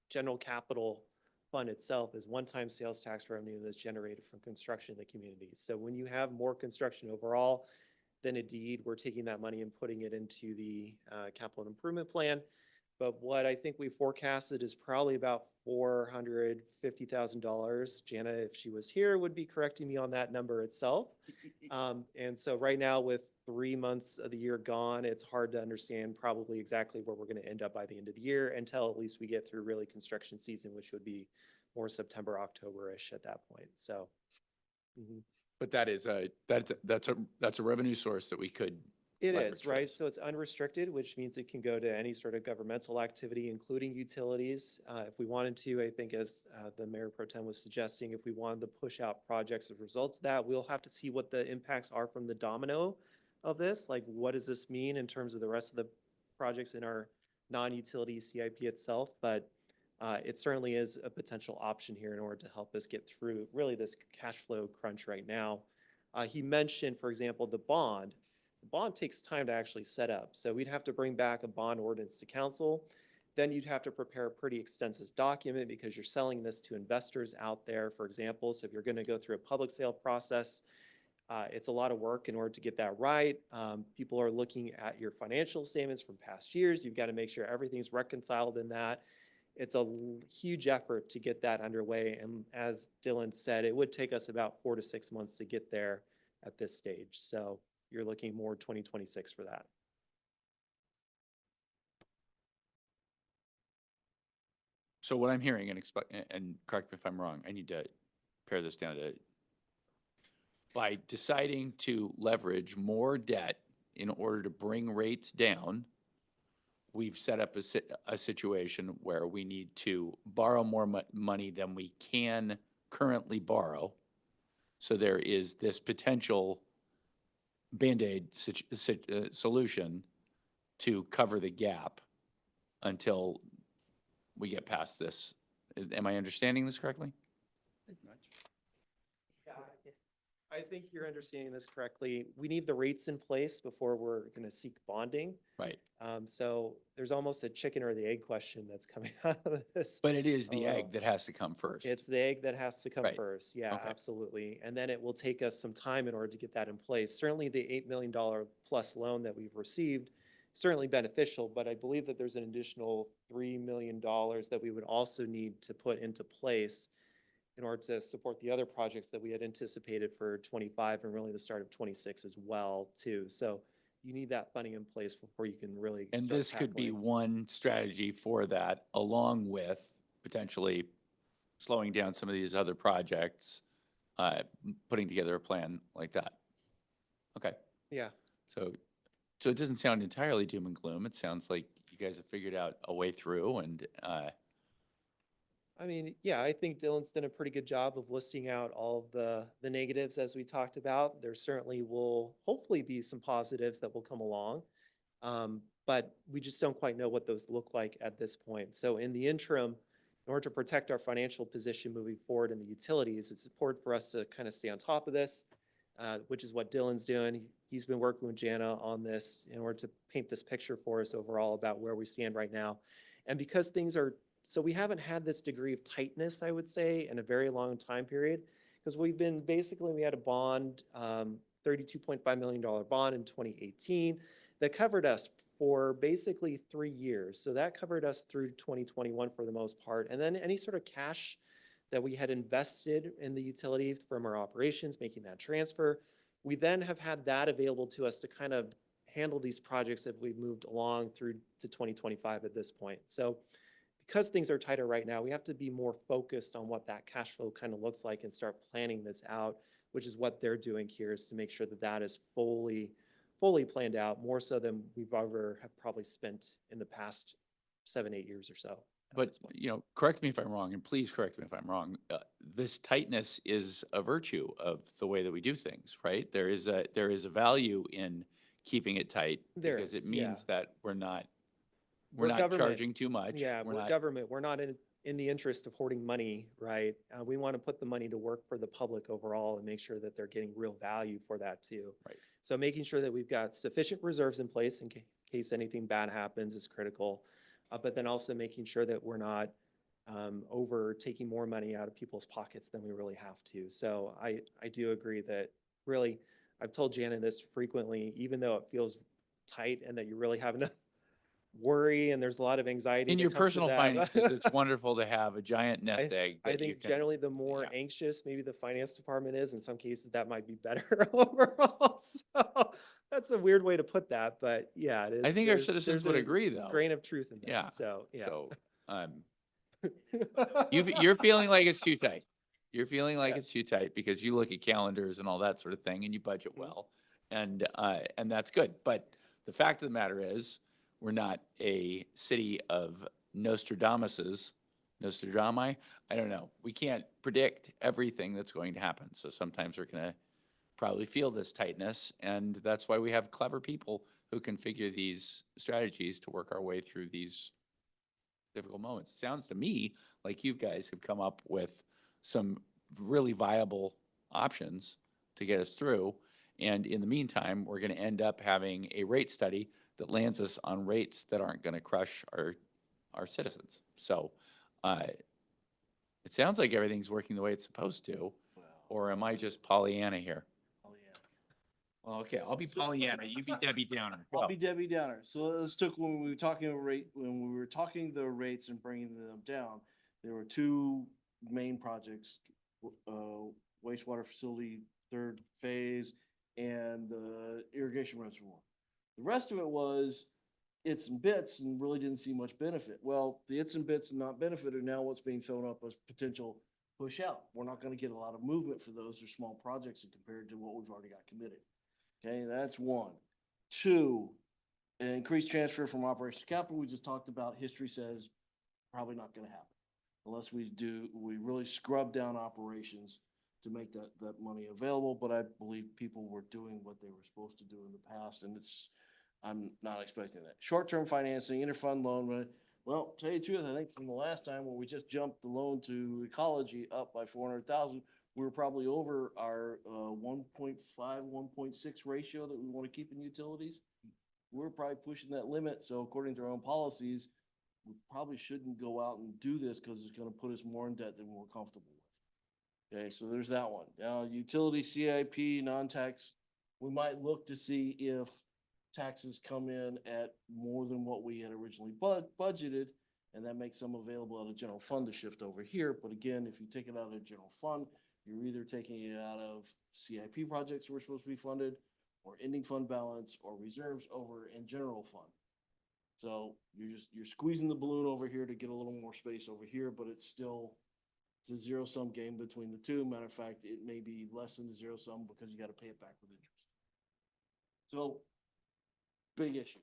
[SPEAKER 10] general capital fund itself is one-time sales tax revenue that's generated from construction in the community. So when you have more construction overall, then indeed, we're taking that money and putting it into the capital improvement plan. But what I think we forecasted is probably about $450,000. Jana, if she was here, would be correcting me on that number itself. And so right now, with 3 months of the year gone, it's hard to understand probably exactly where we're going to end up by the end of the year until at least we get through really construction season, which would be more September, October-ish at that point. So.
[SPEAKER 1] But that's a revenue source that we could.
[SPEAKER 10] It
[SPEAKER 1] leverage
[SPEAKER 10] is, right?
[SPEAKER 1] this.
[SPEAKER 10] So it's unrestricted, which means it can go to any sort of governmental activity, including utilities. If we wanted to, I think as the Mayor Pro Tem was suggesting, if we wanted to push out projects as a result of that, we'll have to see what the impacts are from the domino of this. Like, what does this mean in terms of the rest of the projects in our non-utility CIP itself? But it certainly is a potential option here in order to help us get through really this cash flow crunch right now. He mentioned, for example, the bond. The bond takes time to actually set up. So we'd have to bring back a bond ordinance to council. Then you'd have to prepare a pretty extensive document because you're selling this to investors out there, for example. So if you're going to go through a public sale process, it's a lot of work in order to get that right. People are looking at your financial statements from past years. You've got to make sure everything's reconciled in that. It's a huge effort to get that underway. And as Dylan said, it would take us about 4 to 6 months to get there at this stage. So you're looking more 2026 for that.
[SPEAKER 1] So what I'm hearing, and expect, and correct me if I'm wrong, I need to pare this down to, by deciding to leverage more debt in order to bring rates down, we've set up a situation where we need to borrow more money than we can currently borrow. So there is this potential Band-Aid solution to cover the gap until we get past this. Am I understanding this correctly?
[SPEAKER 10] Yeah, I think you're understanding this correctly. We need the rates in place before we're going to seek bonding.
[SPEAKER 1] Right.
[SPEAKER 10] So there's almost a chicken or the egg question that's coming out of this.
[SPEAKER 1] But it is the
[SPEAKER 10] Although-
[SPEAKER 1] egg that has to come first.
[SPEAKER 10] It's the egg that has to come
[SPEAKER 1] Right.
[SPEAKER 10] first. Yeah,
[SPEAKER 1] Okay.
[SPEAKER 10] absolutely. And then it will take us some time in order to get that in place. Certainly the $8 million plus loan that we've received, certainly beneficial, but I believe that there's an additional $3 million that we would also need to put into place in order to support the other projects that we had anticipated for 25 and really the start of 26 as well, too. So you need that funding in place before you can really
[SPEAKER 1] And
[SPEAKER 10] start
[SPEAKER 1] this could be
[SPEAKER 10] tackling.
[SPEAKER 1] one strategy for that, along with potentially slowing down some of these other projects, putting together a plan like that. Okay,
[SPEAKER 10] Yeah.
[SPEAKER 1] so it doesn't sound entirely doom and gloom. It sounds like you guys have figured out a way through, and
[SPEAKER 10] I mean, yeah, I think Dylan's done a pretty good job of listing out all of the negatives as we talked about. There certainly will hopefully be some positives that will come along. But we just don't quite know what those look like at this point. So in the interim, in order to protect our financial position moving forward in the utilities, it's important for us to kind of stay on top of this, which is what Dylan's doing. He's been working with Jana on this in order to paint this picture for us overall about where we stand right now. And because things are, so we haven't had this degree of tightness, I would say, in a very long time period, because we've been basically, we had a bond, $32.5 million bond in 2018 that covered us for basically 3 years. So that covered us through 2021 for the most part. And then any sort of cash that we had invested in the utility from our operations, making that transfer, we then have had that available to us to kind of handle these projects that we've moved along through to 2025 at this point. So because things are tighter right now, we have to be more focused on what that cash flow kind of looks like and start planning this out, which is what they're doing here, is to make sure that that is fully planned out, more so than we've ever have probably spent in the past 7-8 years or so. at
[SPEAKER 1] but
[SPEAKER 10] this point.
[SPEAKER 1] correct me if I'm wrong, and please correct me if I'm wrong. This tightness is a virtue of the way that we do things, right? There is a value in keeping it tight
[SPEAKER 10] There
[SPEAKER 1] because it
[SPEAKER 10] is, yeah.
[SPEAKER 1] means that we're not
[SPEAKER 10] We're government.
[SPEAKER 1] charging too much.
[SPEAKER 10] Yeah, we're
[SPEAKER 1] not,
[SPEAKER 10] government. We're not in the interest of hoarding money, right? We want to put the money to work for the public overall and make sure that they're getting real value for that too.
[SPEAKER 1] Right.
[SPEAKER 10] So making sure that we've got sufficient reserves in place in case anything bad happens is critical. But then also making sure that we're not over taking more money out of people's pockets than we really have to. So I do agree that really, I've told Jana this frequently, even though it feels tight and that you really have enough worry and there's a lot of anxiety
[SPEAKER 1] in
[SPEAKER 10] that
[SPEAKER 1] your
[SPEAKER 10] comes with
[SPEAKER 1] personal
[SPEAKER 10] that.
[SPEAKER 1] finances, it's wonderful to have a giant nest egg.
[SPEAKER 10] I
[SPEAKER 1] that you
[SPEAKER 10] think
[SPEAKER 1] can-
[SPEAKER 10] generally the more
[SPEAKER 1] yeah.
[SPEAKER 10] anxious maybe the finance department is, in some cases that might be better overall. So that's a weird way to put that, but yeah, it is.
[SPEAKER 1] I think our
[SPEAKER 10] There's-
[SPEAKER 1] citizens
[SPEAKER 10] there's
[SPEAKER 1] would
[SPEAKER 10] a
[SPEAKER 1] agree, though.
[SPEAKER 10] Grain of truth in that.
[SPEAKER 1] Yeah.
[SPEAKER 10] So, yeah.
[SPEAKER 1] So, you're feeling like it's too tight. You're feeling like
[SPEAKER 10] Yeah.
[SPEAKER 1] it's too tight because you look at calendars and all that sort of thing and you budget
[SPEAKER 10] Mhm.
[SPEAKER 1] well. And that's good. But the fact of the matter is, we're not a city of Nostradamuses. Nostradamus? I don't know. We can't predict everything that's going to happen. So sometimes we're going to probably feel this tightness. And that's why we have clever people who can figure these strategies to work our way through these difficult moments. Sounds to me like you guys have come up with some really viable options to get us through. And in the meantime, we're going to end up having a rate study that lands us on rates that aren't going to crush our citizens. So it sounds like everything's working the way it's supposed to, or am I just Pollyanna here? Well, okay, I'll be Pollyanna, you be Debbie Downer.
[SPEAKER 4] I'll
[SPEAKER 1] Go.
[SPEAKER 4] be Debbie Downer. So let's took when we were talking when we were talking the rates and bringing them down, there were two main projects, wastewater facility, third phase, and the irrigation reservoir. The rest of it was its and bits and really didn't see much benefit. Well, the its and bits and not benefit are now what's being thrown up as potential push out. We're not gonna get a lot of movement for those. They're small projects compared to what we've already got committed. Okay, that's one. Two, increased transfer from operations to capital. We just talked about, history says probably not gonna happen. Unless we really scrub down operations to make that money available, but I believe people were doing what they were supposed to do in the past, and I'm not expecting that. Short-term financing, interfund loan, well, tell you the truth, I think from the last time when we just jumped the loan to ecology up by 400,000, we were probably over our 1.5, 1.6 ratio that we want to keep in utilities. We're probably pushing that limit, so according to our own policies, we probably shouldn't go out and do this because it's gonna put us more in debt than we're comfortable with. Okay, so there's that one. Now, utility CIP, non-tax, we might look to see if taxes come in at more than what we had originally budgeted, and that makes some available out of general fund to shift over here. But again, if you take it out of general fund, you're either taking it out of CIP projects that were supposed to be funded, or ending fund balance, or reserves over in general fund. So you're squeezing the balloon over here to get a little more space over here, but it's a zero sum game between the two. Matter of fact, it may be less than a zero sum because you got to pay it back with interest. So big issue.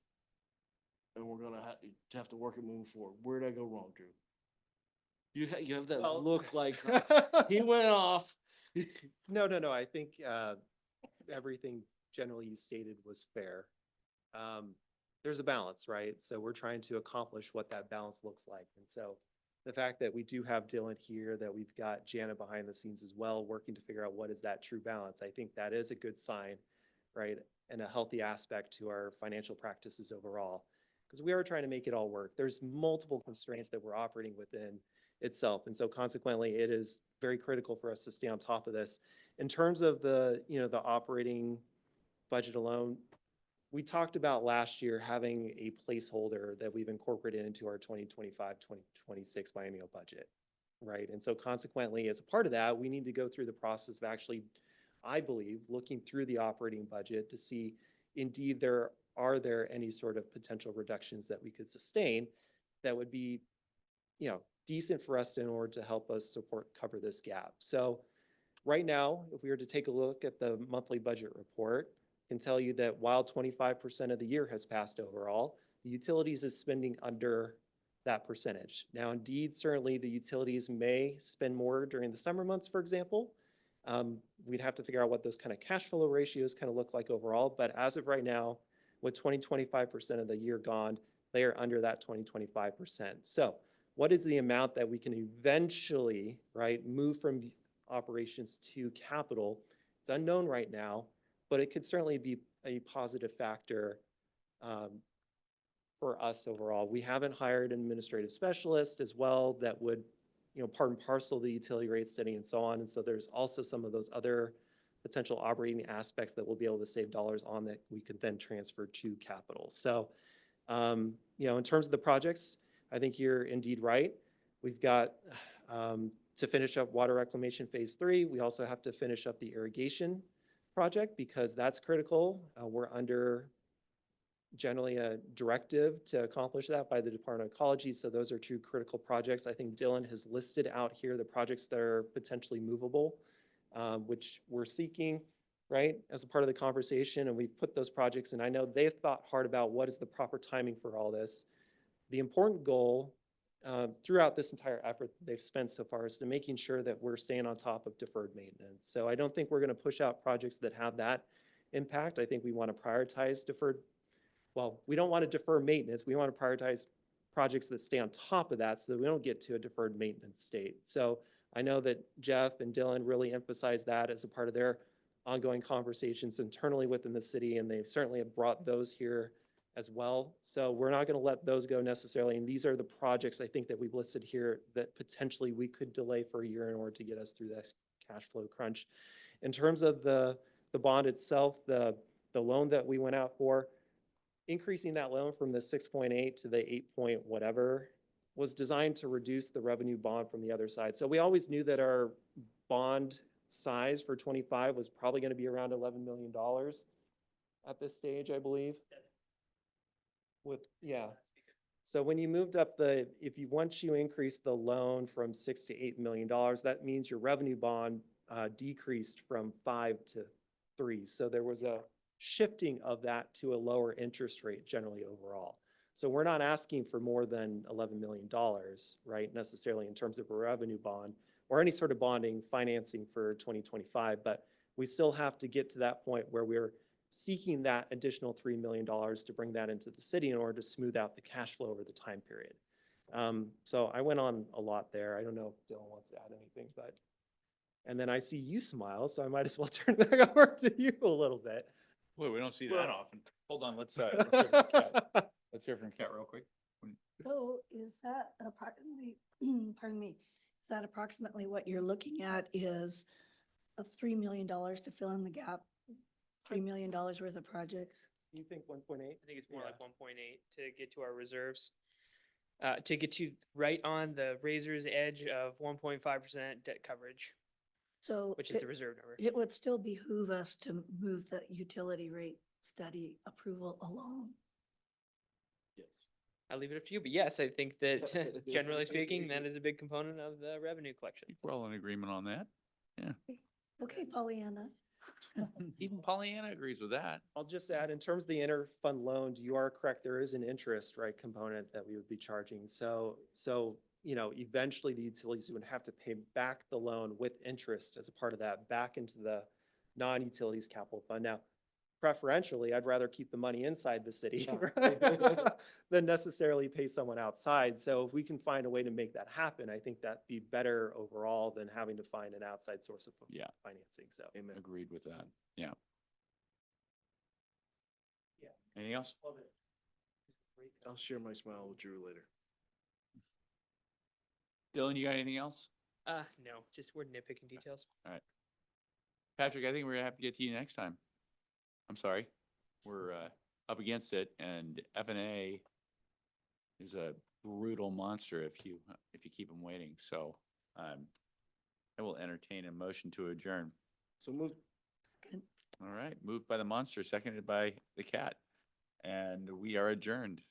[SPEAKER 4] And we're gonna have to work it moving forward. Where did I go wrong, Drew? You have that
[SPEAKER 10] Well-
[SPEAKER 4] look like he went off.
[SPEAKER 10] No. I think everything generally you stated was fair. There's a balance, right? So we're trying to accomplish what that balance looks like. And so the fact that we do have Dylan here, that we've got Janet behind the scenes as well, working to figure out what is that true balance, I think that is a good sign, right? And a healthy aspect to our financial practices overall, because we are trying to make it all work. There's multiple constraints that we're operating within itself. And so consequently, it is very critical for us to stay on top of this. In terms of the operating budget alone, we talked about last year having a placeholder that we've incorporated into our 2025-2026 biennial budget, right? And so consequently, as a part of that, we need to go through the process of actually, I believe, looking through the operating budget to see indeed are there any sort of potential reductions that we could sustain that would be, decent for us in order to help us cover this gap. So right now, if we were to take a look at the monthly budget report, I can tell you that while 25% of the year has passed overall, the utilities is spending under that percentage. Now, indeed, certainly the utilities may spend more during the summer months, for example. We'd have to figure out what those kind of cash flow ratios kind of look like overall. But as of right now, with 25% of the year gone, they are under that 25%. So what is the amount that we can eventually, right, move from operations to capital? It's unknown right now, but it could certainly be a positive factor for us overall. We haven't hired an administrative specialist as well that would, part and parcel the utility rate study and so on. And so there's also some of those other potential operating aspects that we'll be able to save dollars on that we could then transfer to capital. So, in terms of the projects, I think you're indeed right. We've got to finish up water reclamation phase 3. We also have to finish up the irrigation project because that's critical. We're under generally a directive to accomplish that by the Department of Ecology. So those are two critical projects. I think Dylan has listed out here the projects that are potentially movable, which we're seeking, right, as a part of the conversation. And we've put those projects, and I know they've thought hard about what is the proper timing for all this. The important goal throughout this entire effort they've spent so far is to making sure that we're staying on top of deferred maintenance. So I don't think we're going to push out projects that have that impact. I think we want to prioritize we don't want to defer maintenance. We want to prioritize projects that stay on top of that so that we don't get to a deferred maintenance state. So I know that Jeff and Dylan really emphasize that as a part of their ongoing conversations internally within the city, and they certainly have brought those here as well. So we're not going to let those go necessarily. And these are the projects I think that we've listed here that potentially we could delay for a year in order to get us through this cash flow crunch. In terms of the bond itself, the loan that we went out for, increasing that loan from the 6.8 to the 8 point whatever was designed to reduce the revenue bond from the other side. So we always knew that our bond size for 25 was probably going to be around $11 million at this stage, I believe. with, yeah. So when you moved up once you increase the loan from $6 to $8 million, that means your revenue bond decreased from 5 to 3. So there was a shifting of that to a lower interest rate generally overall. So we're not asking for more than $11 million, right, necessarily in terms of a revenue bond or any sort of bonding financing for 2025, but we still have to get to that point where we're seeking that additional $3 million to bring that into the city in order to smooth out the cash flow over the time period. So I went on a lot there. I don't know if Dylan wants to add anything, but, and then I see you smile, so I might as well turn it back over to you a little bit.
[SPEAKER 1] Boy, we don't see
[SPEAKER 10] Well-
[SPEAKER 1] that often. Hold on, let's hear from Kat. Let's hear from Kat real quick.
[SPEAKER 2] So is that approximately, pardon me, is that approximately what you're looking at is a $3 million to fill in the gap? $3 million worth of projects?
[SPEAKER 10] You think 1.8?
[SPEAKER 8] I think it's more
[SPEAKER 10] Yeah.
[SPEAKER 8] like 1.8 to get to our reserves. To get to right on the razor's edge of 1.5% debt coverage,
[SPEAKER 2] So
[SPEAKER 8] which is the reserve number.
[SPEAKER 2] it would still behoove us to move the utility rate study approval along.
[SPEAKER 4] Yes.
[SPEAKER 8] I'll leave it up to you, but yes, I think that generally speaking, that is a big component of the revenue collection.
[SPEAKER 1] We're all in agreement on that.
[SPEAKER 2] Okay, Pollyanna.
[SPEAKER 1] Even Pollyanna agrees with that.
[SPEAKER 10] I'll just add, in terms of the interfund loans, you are correct, there is an interest, right, component that we would be charging. So, eventually the utilities would have to pay back the loan with interest as a part of that back into the non-utilities capital fund. Now, preferentially, I'd rather keep the money inside the city than necessarily pay someone outside. So if we can find a way to make that happen, I think that'd be better overall than having to find an outside source of
[SPEAKER 1] Yeah.
[SPEAKER 10] financing. So.
[SPEAKER 4] Amen.
[SPEAKER 1] Agreed with that. Yeah.
[SPEAKER 10] Yeah.
[SPEAKER 1] Anything else?
[SPEAKER 4] I'll share my smile with Drew later.
[SPEAKER 1] Dylan, you got anything else?
[SPEAKER 8] No, just we're nitpicking details.
[SPEAKER 1] Patrick, I think we're gonna have to get to you next time. I'm sorry. We're up against it, and F&A is a brutal monster if you keep them waiting. So I will entertain a motion to adjourn.
[SPEAKER 4] So move.
[SPEAKER 1] All right, moved by the monster, seconded by the cat, and we are adjourned.